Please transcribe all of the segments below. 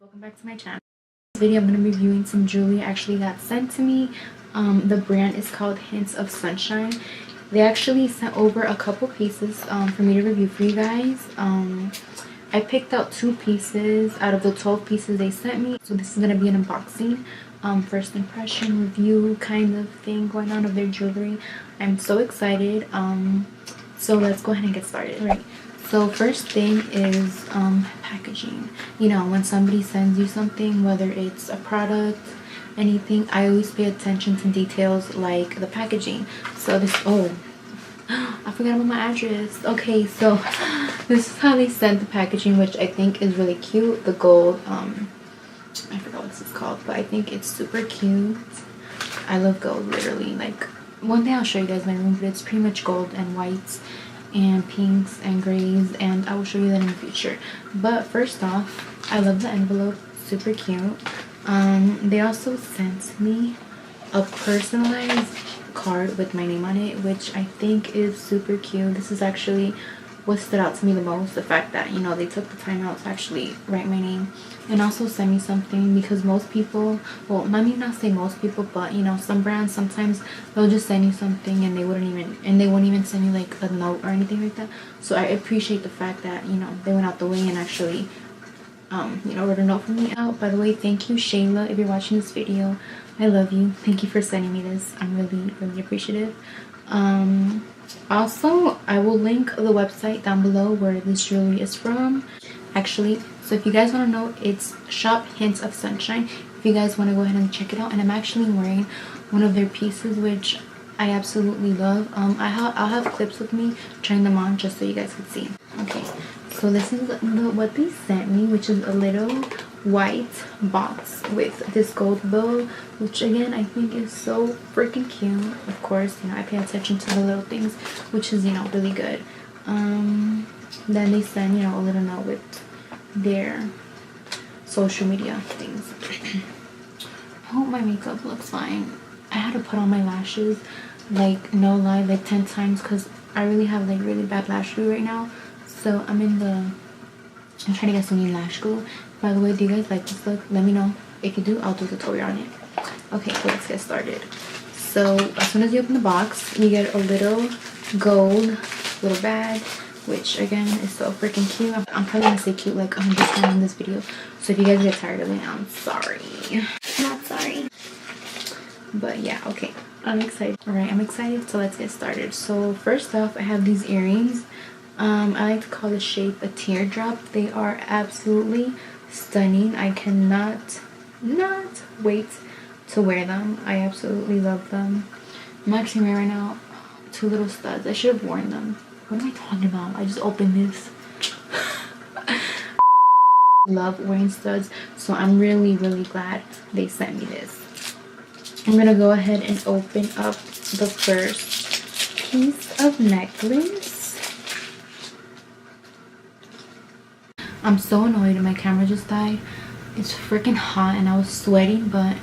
Welcome back to my channel. In this video I'm going to be reviewing some jewelry actually got sent to me. The brand is called Hints of Sunshine. They actually sent over a couple pieces for me to review for you guys. I picked out 2 pieces out of the 12 pieces they sent me, so this is going to be an unboxing, first impression review kind of thing going on of their jewelry. I'm so excited. So let's go ahead and get started. Right, so first thing is packaging. You know, when somebody sends you something, whether it's a product, anything, I always pay attention to details like the packaging. So this, oh, I forgot about my address. Okay, so this is how they sent the packaging, which I think is really cute. The gold, I forgot what this is called, but I think it's super cute. I love gold, literally. Like, one day I'll show you guys my room, but it's pretty much gold and whites and pinks and grays, and I will show you that in the future. But first off, I love the envelope, super cute. They also sent me a personalized card with my name on it, which I think is super cute. This is actually what stood out to me the most, the fact that, you know, they took the time out to actually write my name and also send me something, because most people, well, let me not say most people, but you know, some brands sometimes they'll just send you something and they won't even send you like a note or anything like that. So I appreciate the fact that, you know, they went out the way and actually you know, wrote a note for me out. By the way, thank you Shayla, if you're watching this video, I love you. Thank you for sending me this. I'm really appreciative. Also, I will link the website down below where this jewelry is from, actually. So if you guys want to know, it's Shop Hints of Sunshine. If you guys want to go ahead and check it out. And I'm actually wearing one of their pieces, which I absolutely love. I'll have clips with me trying them on just so you guys can see. Okay, so this is what they sent me, which is a little white box with this gold bow, which again I think is so freaking cute. Of course, you know, I pay attention to the little things, which is, you know, really good. Then they send, you know, a little note with their social media things. I hope my makeup looks fine. I had to put on my lashes, like, no lie, like 10 times, because I really have like really bad lash glue right now. So I'm trying to get some new lash glue. By the way, do you guys like this look? Let me know. If you do, I'll do a tutorial on it. Okay, so let's get started. So as soon as you open the box, you get a little gold little bag, which again is so freaking cute. I'm probably gonna say cute like 100 times in this video, so if you guys get tired of it, I'm sorry. Not sorry. But yeah, okay, I'm excited. All right, I'm excited, so let's get started. So first off, I have these earrings. I like to call the shape a teardrop. They are absolutely stunning. I cannot not wait to wear them. I absolutely love them. I'm actually wearing right now 2 little studs. I should have worn them. What am I talking about? I just opened this. Love wearing studs, so I'm really glad they sent me this. I'm gonna go ahead and open up the first piece of necklace. I'm so annoyed my camera just died. It's freaking hot and I was sweating, but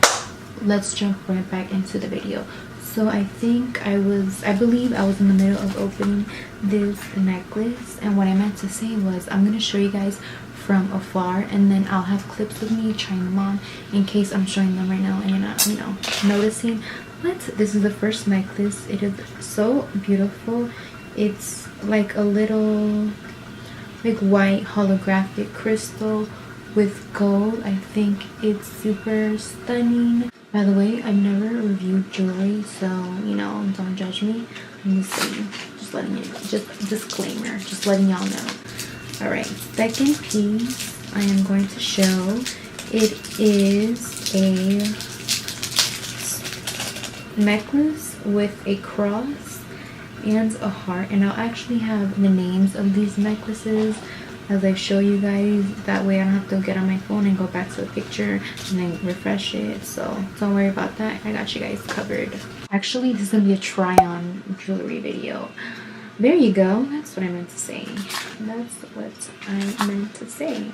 let's jump right back into the video. So I believe I was in the middle of opening this necklace, and what I meant to say was I'm gonna show you guys from afar, and then I'll have clips of me trying them on in case I'm showing them right now and you're not, you know, noticing. But this is the first necklace. It is so beautiful. It's like a little like white holographic crystal with gold. I think it's super stunning. By the way, I've never reviewed jewelry, so, you know, don't judge me. Let me see. Just letting you, just disclaimer, just letting y'all know. Alright, second piece I am going to show. It is a necklace with a cross and a heart, and I'll actually have the names of these necklaces as I show you guys. That way I don't have to get on my phone and go back to the picture and then refresh it, so don't worry about that. I got you guys covered. Actually, this is gonna be a try on jewelry video. There you go. That's what I meant to say. That's what I meant to say.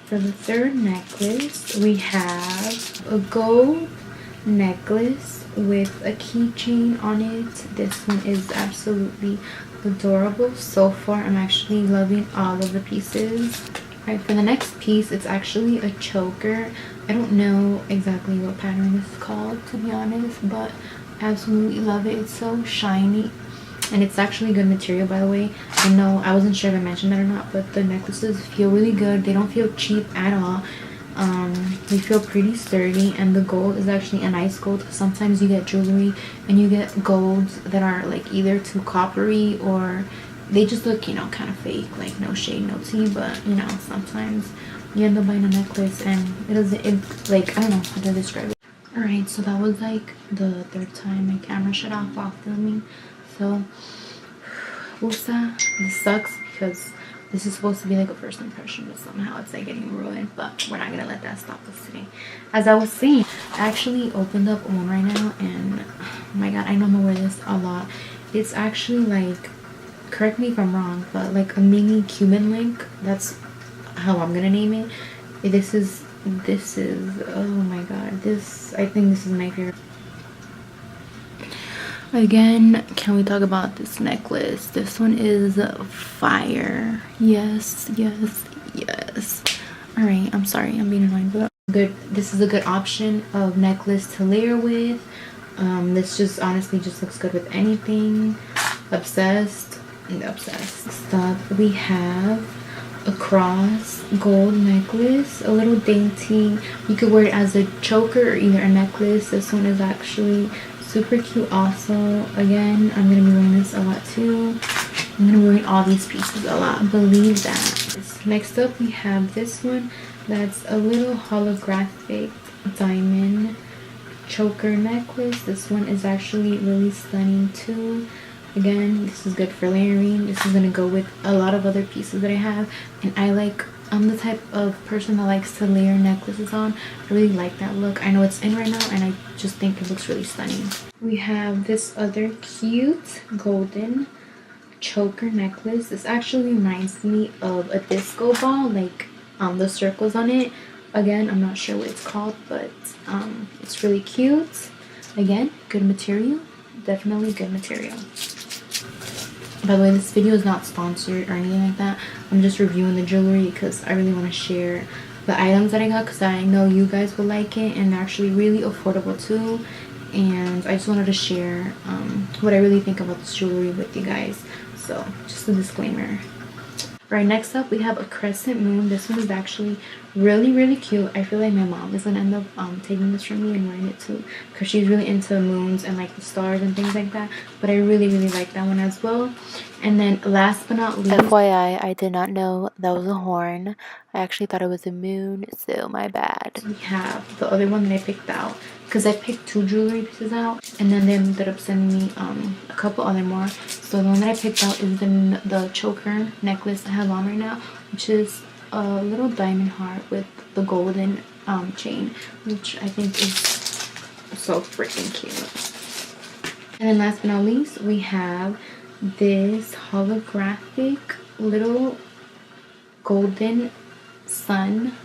For the third necklace, we have a gold necklace with a keychain on it. This one is absolutely adorable. So far I'm actually loving all of the pieces. Right, for the next piece, it's actually a choker. I don't know exactly what pattern this is called, to be honest, but I absolutely love it. It's so shiny, and it's actually good material, by the way. I know I wasn't sure if I mentioned that or not, but the necklaces feel really good. They don't feel cheap at all. They feel pretty sturdy, and the gold is actually a nice gold. Sometimes you get jewelry and you get golds that are like either too coppery or they just look, you know, kind of fake, like no shade, no tea, but you know, sometimes you end up buying a necklace and it doesn't, it, like, I don't know how to describe it. All right, so that was like the third time my camera shut off while filming. So this sucks because this is supposed to be like a first impression, but somehow it's like getting ruined. But we're not gonna let that stop us today. As I was saying, I actually opened up one right now, and oh my god, I know I'm gonna wear this a lot. It's actually like, correct me if I'm wrong, but like a mini Cuban link. That's how I'm gonna name it. This is oh my god, I think this is my favorite. Again, can we talk about this necklace? This one is fire. Yes, yes, yes. All right, I'm sorry, I'm being annoying, but good. This is a good option of necklace to layer with. This just honestly just looks good with anything. Obsessed. Stuff. We have a cross gold necklace, a little dainty. You could wear it as a choker or either a necklace. This one is actually super cute also. Again, I'm gonna be wearing this a lot too. I'm gonna be wearing all these pieces a lot, believe that. Next up, we have this one that's a little holographic diamond choker necklace. This one is actually really stunning too. Again, this is good for layering. This is gonna go with a lot of other pieces that I have, and I'm the type of person that likes to layer necklaces on. I really like that look. I know it's in right now, and I just think it looks really stunning. We have this other cute golden choker necklace. This actually reminds me of a disco ball, like the circles on it. Again, I'm not sure what it's called, but it's really cute. Again, good material. Definitely good material. By the way, this video is not sponsored or anything like that. I'm just reviewing the jewelry because I really want to share the items that I got because I know you guys will like it, and they're actually really affordable too. And I just wanted to share what I really think about this jewelry with you guys. So just a disclaimer. Right, next up we have a crescent moon. This one is actually really cute. I feel like my mom is gonna end up taking this from me and wearing it too, because she's really into moons and like the stars and things like that. But I really like that one as well. And then last but not least, FYI, I did not know that was a horn. I actually thought it was a moon, so my bad. We have the other one that I picked out because I picked 2 jewelry pieces out, and then they ended up sending me a couple other more. So the one that I picked out is the choker necklace I have on right now, which is a little diamond heart with the golden chain, which I think is so freaking cute. And then last but not least, we have this holographic little golden sun,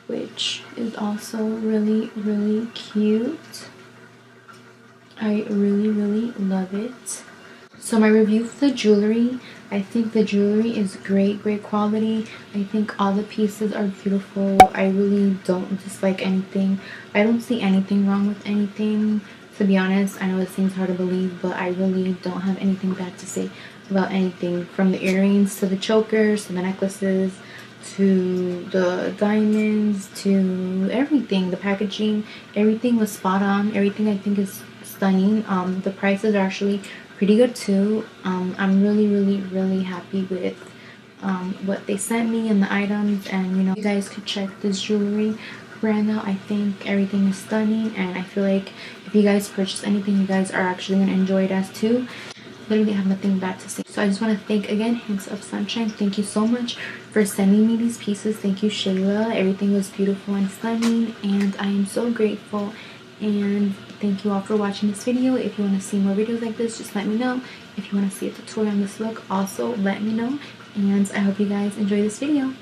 which is also really cute. I really love it. So my review for the jewelry, I think the jewelry is great quality. I think all the pieces are beautiful. I really don't dislike anything. I don't see anything wrong with anything, to be honest. I know it seems hard to believe, but I really don't have anything bad to say about anything, from the earrings to the chokers to the necklaces to the diamonds to everything. The packaging, everything was spot on. Everything I think is stunning. The prices are actually pretty good too. I'm really happy with what they sent me and the items, and you know, you guys could check this jewelry brand out. I think everything is stunning, and I feel like if you guys purchase anything, you guys are actually gonna enjoy it as too. Literally have nothing bad to say. So I just want to thank again Hints of Sunshine. Thank you so much for sending me these pieces. Thank you, Shayla. Everything was beautiful and stunning, and I am so grateful. And thank you all for watching this video. If you want to see more videos like this, just let me know. If you want to see a tutorial on this look, also let me know. And I hope you guys enjoy this video.